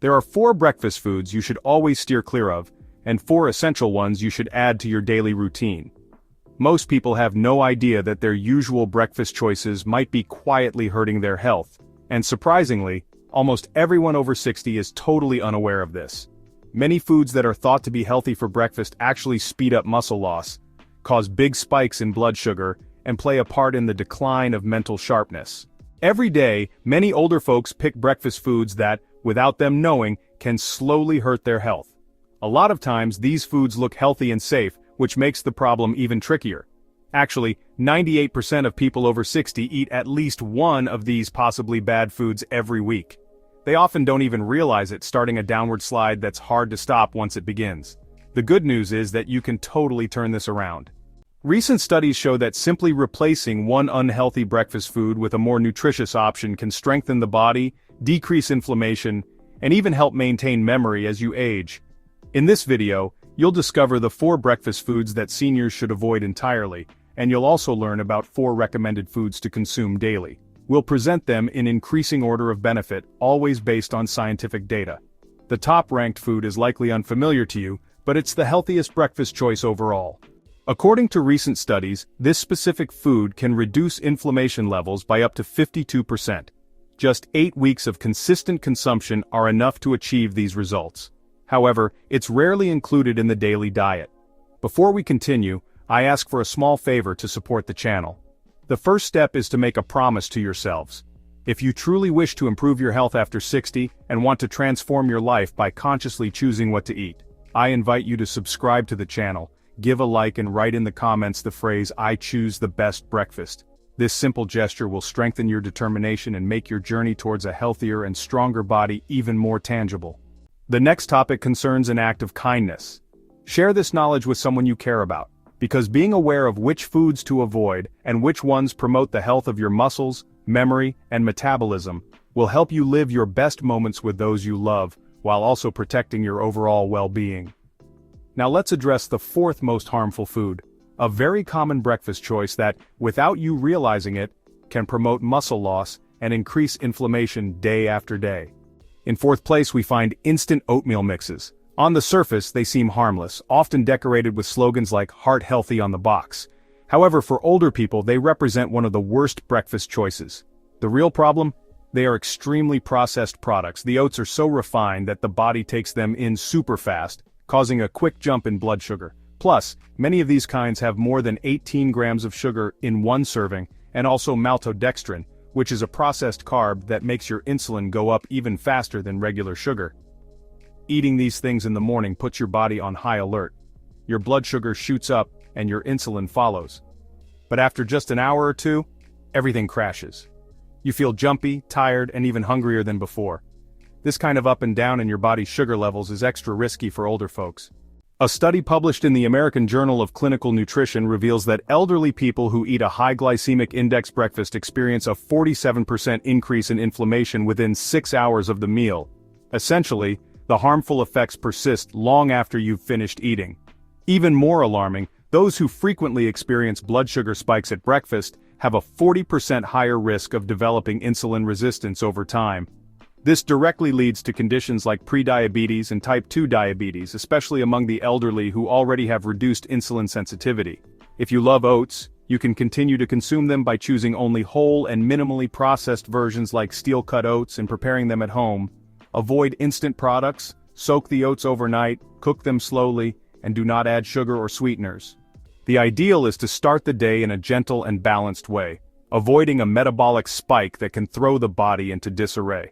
There are 4 breakfast foods you should always steer clear of, and 4 essential ones you should add to your daily routine. Most people have no idea that their usual breakfast choices might be quietly hurting their health, and surprisingly, almost everyone over 60 is totally unaware of this. Many foods that are thought to be healthy for breakfast actually speed up muscle loss, cause big spikes in blood sugar, and play a part in the decline of mental sharpness. Every day, many older folks pick breakfast foods that, without them knowing, can slowly hurt their health. A lot of times these foods look healthy and safe, which makes the problem even trickier. Actually, 98% of people over 60 eat at least one of these possibly bad foods every week. They often don't even realize it, starting a downward slide that's hard to stop once it begins. The good news is that you can totally turn this around. Recent studies show that simply replacing one unhealthy breakfast food with a more nutritious option can strengthen the body, decrease inflammation, and even help maintain memory as you age. In this video, you'll discover the 4 breakfast foods that seniors should avoid entirely, and you'll also learn about 4 recommended foods to consume daily. We'll present them in increasing order of benefit, always based on scientific data. The top-ranked food is likely unfamiliar to you, but it's the healthiest breakfast choice overall. According to recent studies, this specific food can reduce inflammation levels by up to 52%. Just 8 weeks of consistent consumption are enough to achieve these results. However, it's rarely included in the daily diet. Before we continue, I ask for a small favor to support the channel. The first step is to make a promise to yourselves. If you truly wish to improve your health after 60 and want to transform your life by consciously choosing what to eat, I invite you to subscribe to the channel, give a like and write in the comments the phrase "I choose the best breakfast." This simple gesture will strengthen your determination and make your journey towards a healthier and stronger body even more tangible. The next topic concerns an act of kindness. Share this knowledge with someone you care about, because being aware of which foods to avoid and which ones promote the health of your muscles, memory, and metabolism will help you live your best moments with those you love, while also protecting your overall well-being. Now let's address the 4th most harmful food, a very common breakfast choice that, without you realizing it, can promote muscle loss and increase inflammation day after day. In 4th place we find instant oatmeal mixes. On the surface they seem harmless, often decorated with slogans like "Heart Healthy" on the box. However, for older people they represent one of the worst breakfast choices. The real problem? They are extremely processed products. The oats are so refined that the body takes them in super fast, causing a quick jump in blood sugar. Plus, many of these kinds have more than 18 grams of sugar in one serving, and also maltodextrin, which is a processed carb that makes your insulin go up even faster than regular sugar. Eating these things in the morning puts your body on high alert. Your blood sugar shoots up, and your insulin follows. But after just an hour or two, everything crashes. You feel jumpy, tired, and even hungrier than before. This kind of up and down in your body's sugar levels is extra risky for older folks. A study published in the American Journal of Clinical Nutrition reveals that elderly people who eat a high glycemic index breakfast experience a 47% increase in inflammation within 6 hours of the meal. Essentially, the harmful effects persist long after you've finished eating. Even more alarming, those who frequently experience blood sugar spikes at breakfast have a 40% higher risk of developing insulin resistance over time. This directly leads to conditions like prediabetes and type 2 diabetes, especially among the elderly who already have reduced insulin sensitivity. If you love oats, you can continue to consume them by choosing only whole and minimally processed versions like steel-cut oats and preparing them at home. Avoid instant products, soak the oats overnight, cook them slowly, and do not add sugar or sweeteners. The ideal is to start the day in a gentle and balanced way, avoiding a metabolic spike that can throw the body into disarray.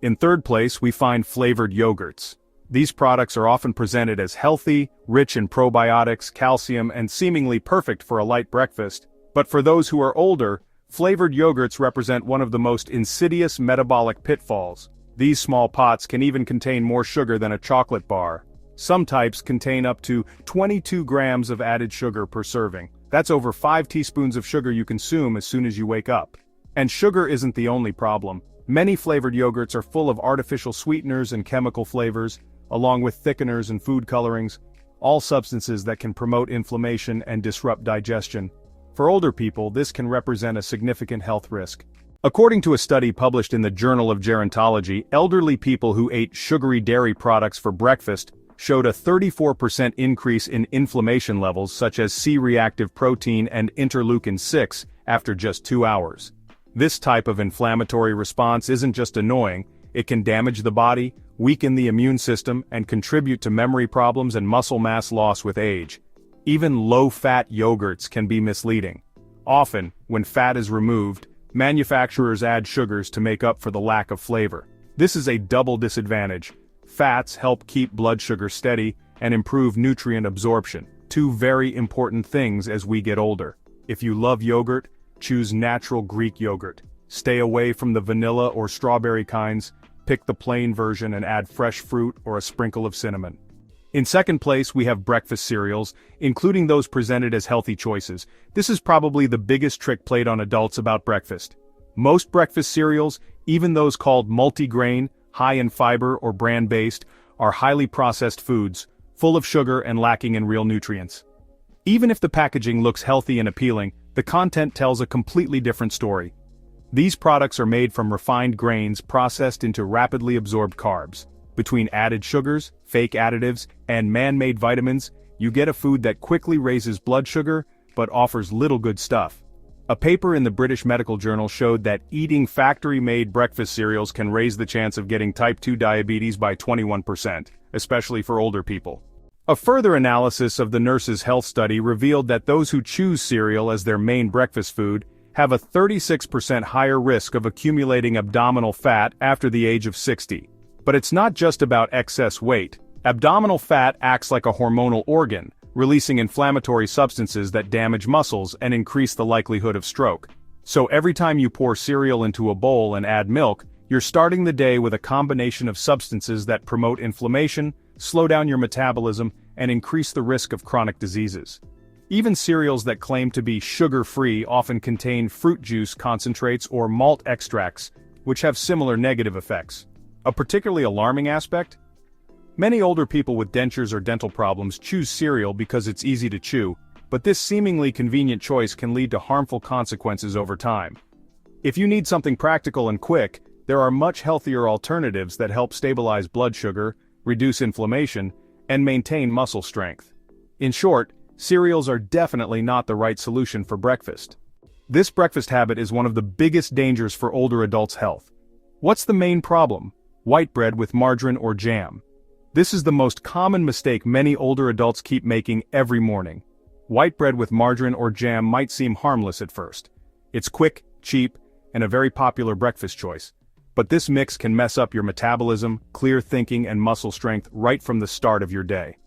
In 3rd place we find flavored yogurts. These products are often presented as healthy, rich in probiotics, calcium, and seemingly perfect for a light breakfast. But for those who are older, flavored yogurts represent one of the most insidious metabolic pitfalls. These small pots can even contain more sugar than a chocolate bar. Some types contain up to 22 grams of added sugar per serving. That's over 5 teaspoons of sugar you consume as soon as you wake up. And sugar isn't the only problem. Many flavored yogurts are full of artificial sweeteners and chemical flavors, along with thickeners and food colorings, all substances that can promote inflammation and disrupt digestion. For older people, this can represent a significant health risk. According to a study published in the Journal of Gerontology, elderly people who ate sugary dairy products for breakfast showed a 34% increase in inflammation levels such as C-reactive protein and interleukin-6 after just 2 hours. This type of inflammatory response isn't just annoying, it can damage the body, weaken the immune system, and contribute to memory problems and muscle mass loss with age. Even low-fat yogurts can be misleading. Often, when fat is removed, manufacturers add sugars to make up for the lack of flavor. This is a double disadvantage. Fats help keep blood sugar steady and improve nutrient absorption, two very important things as we get older. If you love yogurt, choose natural Greek yogurt. Stay away from the vanilla or strawberry kinds, pick the plain version and add fresh fruit or a sprinkle of cinnamon. In second place we have breakfast cereals, including those presented as healthy choices. This is probably the biggest trick played on adults about breakfast. Most breakfast cereals, even those called multigrain, high in fiber or bran-based, are highly processed foods, full of sugar and lacking in real nutrients. Even if the packaging looks healthy and appealing, the content tells a completely different story. These products are made from refined grains processed into rapidly absorbed carbs. Between added sugars, fake additives, and man-made vitamins, you get a food that quickly raises blood sugar, but offers little good stuff. A paper in the British Medical Journal showed that eating factory-made breakfast cereals can raise the chance of getting type 2 diabetes by 21%, especially for older people. A further analysis of the Nurses' Health Study revealed that those who choose cereal as their main breakfast food have a 36% higher risk of accumulating abdominal fat after the age of 60. But it's not just about excess weight. Abdominal fat acts like a hormonal organ, releasing inflammatory substances that damage muscles and increase the likelihood of stroke. So every time you pour cereal into a bowl and add milk, you're starting the day with a combination of substances that promote inflammation, slow down your metabolism, and increase the risk of chronic diseases. Even cereals that claim to be sugar-free often contain fruit juice concentrates or malt extracts, which have similar negative effects. A particularly alarming aspect? Many older people with dentures or dental problems choose cereal because it's easy to chew, but this seemingly convenient choice can lead to harmful consequences over time. If you need something practical and quick, there are much healthier alternatives that help stabilize blood sugar, reduce inflammation, and maintain muscle strength. In short, cereals are definitely not the right solution for breakfast. This breakfast habit is one of the biggest dangers for older adults' health. What's the main problem? White bread with margarine or jam. This is the most common mistake many older adults keep making every morning. White bread with margarine or jam might seem harmless at first. It's quick, cheap, and a very popular breakfast choice. But this mix can mess up your metabolism, clear thinking, and muscle strength right from the start of your day.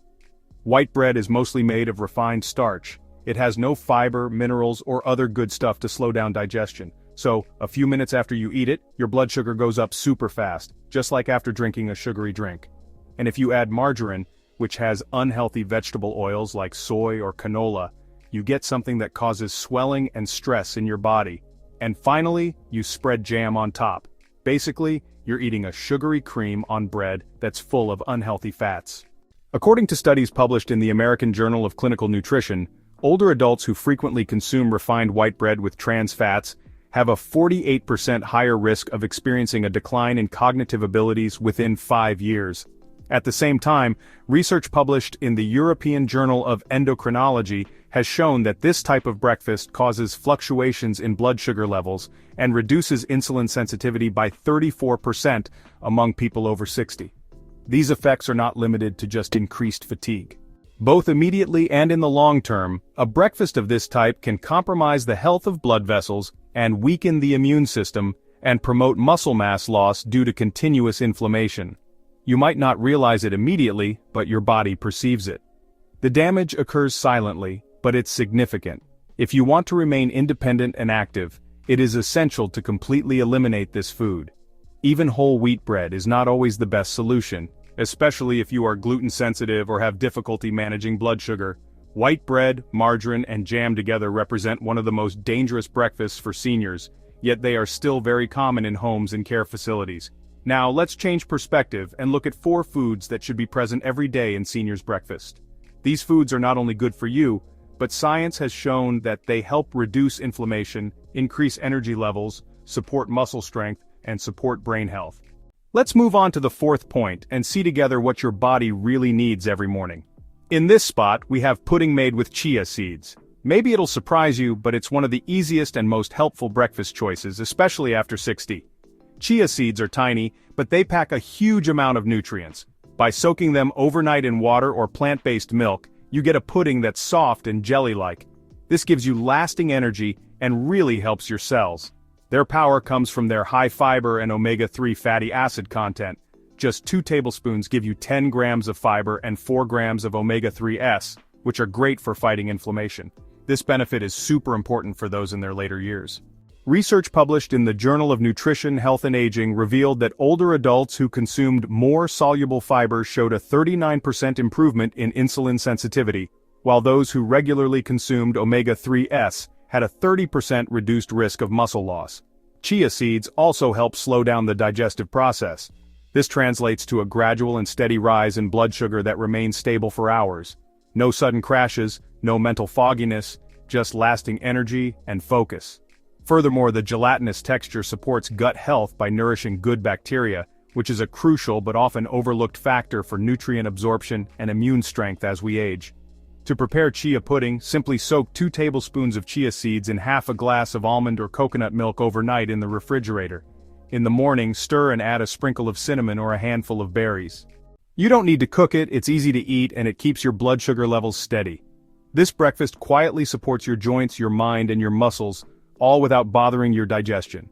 White bread is mostly made of refined starch. It has no fiber, minerals, or other good stuff to slow down digestion. So, a few minutes after you eat it, your blood sugar goes up super fast, just like after drinking a sugary drink. And if you add margarine, which has unhealthy vegetable oils like soy or canola, you get something that causes swelling and stress in your body. And finally, you spread jam on top. Basically, you're eating a sugary cream on bread that's full of unhealthy fats. According to studies published in the American Journal of Clinical Nutrition, older adults who frequently consume refined white bread with trans fats have a 48% higher risk of experiencing a decline in cognitive abilities within 5 years. At the same time, research published in the European Journal of Endocrinology has shown that this type of breakfast causes fluctuations in blood sugar levels and reduces insulin sensitivity by 34% among people over 60. These effects are not limited to just increased fatigue. Both immediately and in the long term, a breakfast of this type can compromise the health of blood vessels and weaken the immune system and promote muscle mass loss due to continuous inflammation. You might not realize it immediately, but your body perceives it. The damage occurs silently, but it's significant. If you want to remain independent and active, it is essential to completely eliminate this food. Even whole wheat bread is not always the best solution, especially if you are gluten sensitive or have difficulty managing blood sugar. White bread, margarine, and jam together represent one of the most dangerous breakfasts for seniors, yet they are still very common in homes and care facilities. Now let's change perspective and look at 4 foods that should be present every day in seniors' breakfast. These foods are not only good for you, but science has shown that they help reduce inflammation, increase energy levels, support muscle strength, and support brain health. Let's move on to the fourth point and see together what your body really needs every morning. In this spot, we have pudding made with chia seeds. Maybe it'll surprise you, but it's one of the easiest and most helpful breakfast choices, especially after 60. Chia seeds are tiny, but they pack a huge amount of nutrients. By soaking them overnight in water or plant-based milk, you get a pudding that's soft and jelly-like. This gives you lasting energy and really helps your cells. Their power comes from their high fiber and omega-3 fatty acid content. Just 2 tablespoons give you 10 grams of fiber and 4 grams of omega-3s, which are great for fighting inflammation. This benefit is super important for those in their later years. Research published in the Journal of Nutrition, Health and Aging revealed that older adults who consumed more soluble fiber showed a 39% improvement in insulin sensitivity, while those who regularly consumed omega-3s had a 30% reduced risk of muscle loss. Chia seeds also help slow down the digestive process. This translates to a gradual and steady rise in blood sugar that remains stable for hours. No sudden crashes, no mental fogginess, just lasting energy and focus. Furthermore, the gelatinous texture supports gut health by nourishing good bacteria, which is a crucial but often overlooked factor for nutrient absorption and immune strength as we age. To prepare chia pudding, simply soak 2 tablespoons of chia seeds in half a glass of almond or coconut milk overnight in the refrigerator. In the morning, stir and add a sprinkle of cinnamon or a handful of berries. You don't need to cook it, it's easy to eat and it keeps your blood sugar levels steady. This breakfast quietly supports your joints, your mind and your muscles, all without bothering your digestion.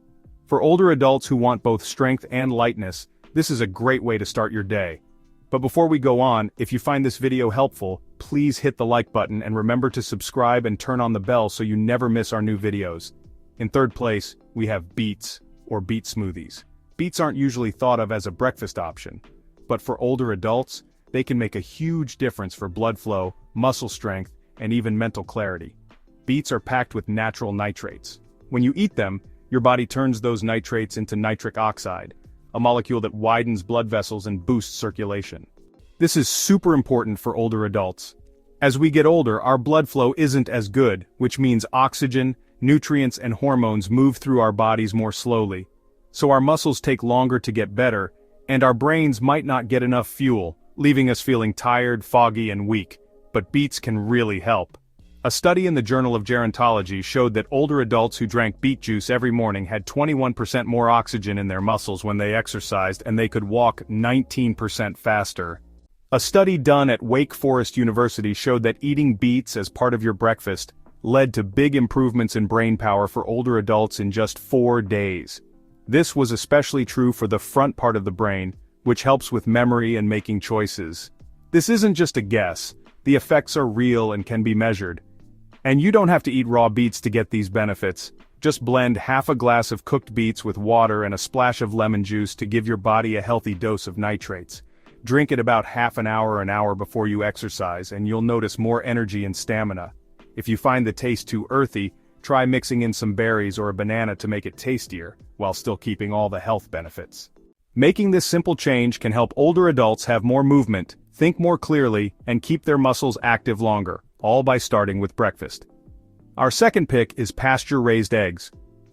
For older adults who want both strength and lightness, this is a great way to start your day. But before we go on, if you find this video helpful, please hit the like button and remember to subscribe and turn on the bell so you never miss our new videos. In third place, we have beets, or beet smoothies. Beets aren't usually thought of as a breakfast option, but for older adults, they can make a huge difference for blood flow, muscle strength, and even mental clarity. Beets are packed with natural nitrates. When you eat them, your body turns those nitrates into nitric oxide, a molecule that widens blood vessels and boosts circulation. This is super important for older adults. As we get older, our blood flow isn't as good, which means oxygen, nutrients and hormones move through our bodies more slowly. So our muscles take longer to get better, and our brains might not get enough fuel, leaving us feeling tired, foggy and weak. But beets can really help. A study in the Journal of Gerontology showed that older adults who drank beet juice every morning had 21% more oxygen in their muscles when they exercised, and they could walk 19% faster. A study done at Wake Forest University showed that eating beets as part of your breakfast led to big improvements in brain power for older adults in just 4 days. This was especially true for the front part of the brain, which helps with memory and making choices. This isn't just a guess, the effects are real and can be measured. And you don't have to eat raw beets to get these benefits. Just blend half a glass of cooked beets with water and a splash of lemon juice to give your body a healthy dose of nitrates. Drink it about half an hour before you exercise and you'll notice more energy and stamina. If you find the taste too earthy, try mixing in some berries or a banana to make it tastier, while still keeping all the health benefits. Making this simple change can help older adults have more movement, think more clearly, and keep their muscles active longer, all by starting with breakfast. Our second pick is pasture-raised eggs.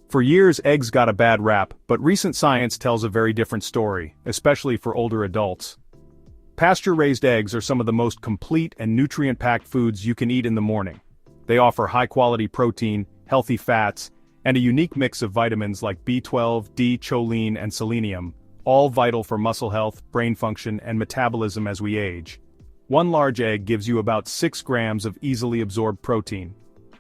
For years, eggs got a bad rap, but recent science tells a very different story, especially for older adults. Pasture-raised eggs are some of the most complete and nutrient-packed foods you can eat in the morning. They offer high-quality protein, healthy fats, and a unique mix of vitamins like B12, D, choline, and selenium, all vital for muscle health, brain function, and metabolism as we age. One large egg gives you about 6 grams of easily absorbed protein.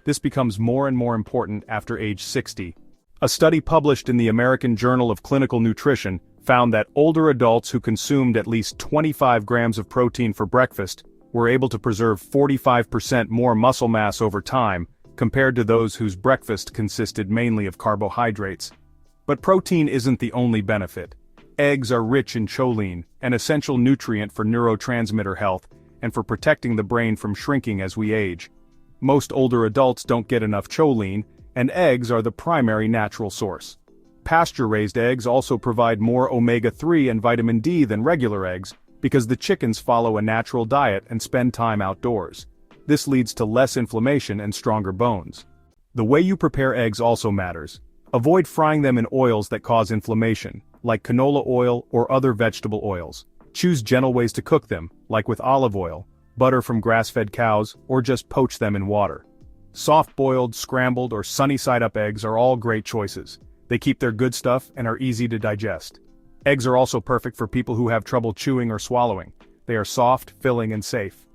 This becomes more and more important after age 60. A study published in the American Journal of Clinical Nutrition found that older adults who consumed at least 25 grams of protein for breakfast were able to preserve 45% more muscle mass over time, compared to those whose breakfast consisted mainly of carbohydrates. But protein isn't the only benefit. Eggs are rich in choline, an essential nutrient for neurotransmitter health, and for protecting the brain from shrinking as we age. Most older adults don't get enough choline, and eggs are the primary natural source. Pasture-raised eggs also provide more omega-3 and vitamin D than regular eggs, because the chickens follow a natural diet and spend time outdoors. This leads to less inflammation and stronger bones. The way you prepare eggs also matters. Avoid frying them in oils that cause inflammation, like canola oil or other vegetable oils. Choose gentle ways to cook them, like with olive oil, butter from grass-fed cows, or just poach them in water. Soft-boiled, scrambled, or sunny-side-up eggs are all great choices. They keep their good stuff and are easy to digest. Eggs are also perfect for people who have trouble chewing or swallowing. They are soft, filling, and safe.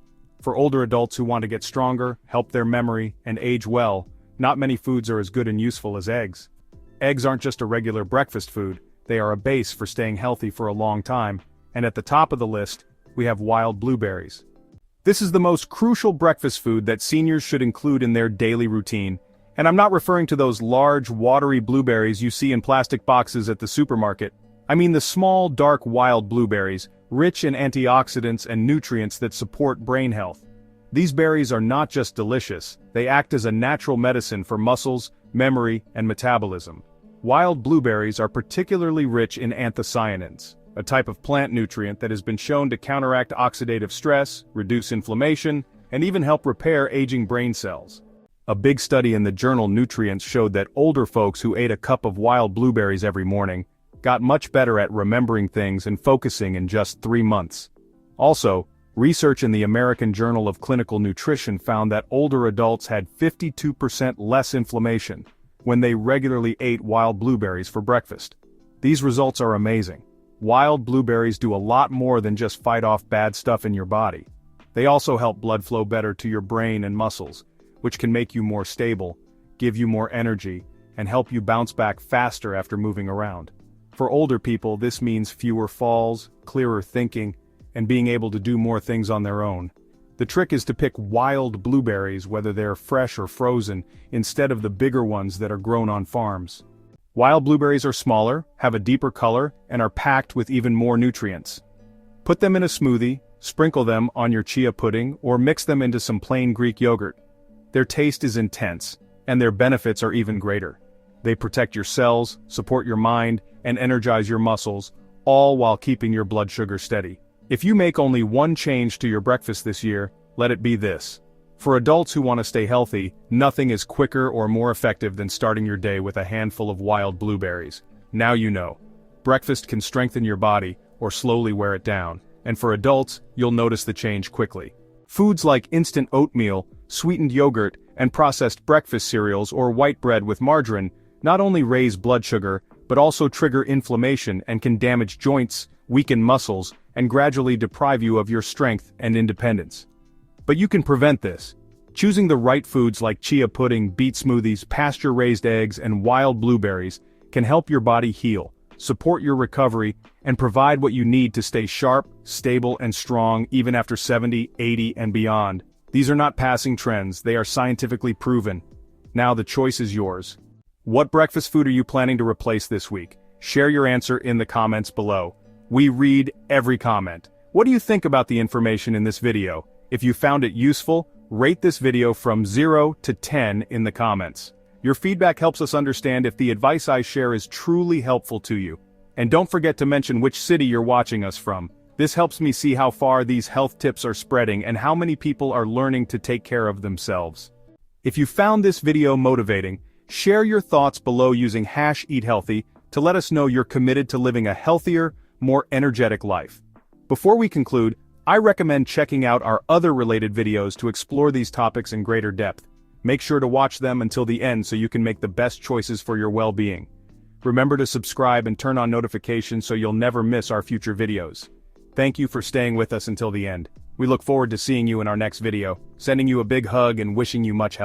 For older adults who want to get stronger, help their memory, and age well, not many foods are as good and useful as eggs. Eggs aren't just a regular breakfast food, they are a base for staying healthy for a long time, and at the top of the list, we have wild blueberries. This is the most crucial breakfast food that seniors should include in their daily routine, and I'm not referring to those large, watery blueberries you see in plastic boxes at the supermarket. I mean the small, dark wild blueberries, rich in antioxidants and nutrients that support brain health. These berries are not just delicious, they act as a natural medicine for muscles, memory, and metabolism. Wild blueberries are particularly rich in anthocyanins, a type of plant nutrient that has been shown to counteract oxidative stress, reduce inflammation, and even help repair aging brain cells. A big study in the journal Nutrients showed that older folks who ate a cup of wild blueberries every morning got much better at remembering things and focusing in just 3 months. Also, research in the American Journal of Clinical Nutrition found that older adults had 52% less inflammation when they regularly ate wild blueberries for breakfast. These results are amazing. Wild blueberries do a lot more than just fight off bad stuff in your body. They also help blood flow better to your brain and muscles, which can make you more stable, give you more energy, and help you bounce back faster after moving around. For older people, this means fewer falls, clearer thinking, and being able to do more things on their own. The trick is to pick wild blueberries, whether they're fresh or frozen, instead of the bigger ones that are grown on farms. Wild blueberries are smaller, have a deeper color, and are packed with even more nutrients. Put them in a smoothie, sprinkle them on your chia pudding, or mix them into some plain Greek yogurt. Their taste is intense, and their benefits are even greater. They protect your cells, support your mind, and energize your muscles, all while keeping your blood sugar steady. If you make only one change to your breakfast this year, let it be this. For adults who want to stay healthy, nothing is quicker or more effective than starting your day with a handful of wild blueberries. Now you know. Breakfast can strengthen your body, or slowly wear it down, and for adults, you'll notice the change quickly. Foods like instant oatmeal, sweetened yogurt, and processed breakfast cereals or white bread with margarine not only raise blood sugar, but also trigger inflammation and can damage joints, weaken muscles, and gradually deprive you of your strength and independence. But you can prevent this. Choosing the right foods like chia pudding, beet smoothies, pasture-raised eggs, and wild blueberries can help your body heal, support your recovery, and provide what you need to stay sharp, stable, and strong even after 70, 80, and beyond. These are not passing trends, they are scientifically proven. Now the choice is yours. What breakfast food are you planning to replace this week? Share your answer in the comments below. We read every comment. What do you think about the information in this video? If you found it useful, rate this video from 0 to 10 in the comments. Your feedback helps us understand if the advice I share is truly helpful to you. And don't forget to mention which city you're watching us from. This helps me see how far these health tips are spreading and how many people are learning to take care of themselves. If you found this video motivating, share your thoughts below using #EatHealthy to let us know you're committed to living a healthier, more energetic life. Before we conclude, I recommend checking out our other related videos to explore these topics in greater depth. Make sure to watch them until the end so you can make the best choices for your well-being. Remember to subscribe and turn on notifications so you'll never miss our future videos. Thank you for staying with us until the end. We look forward to seeing you in our next video, sending you a big hug and wishing you much health.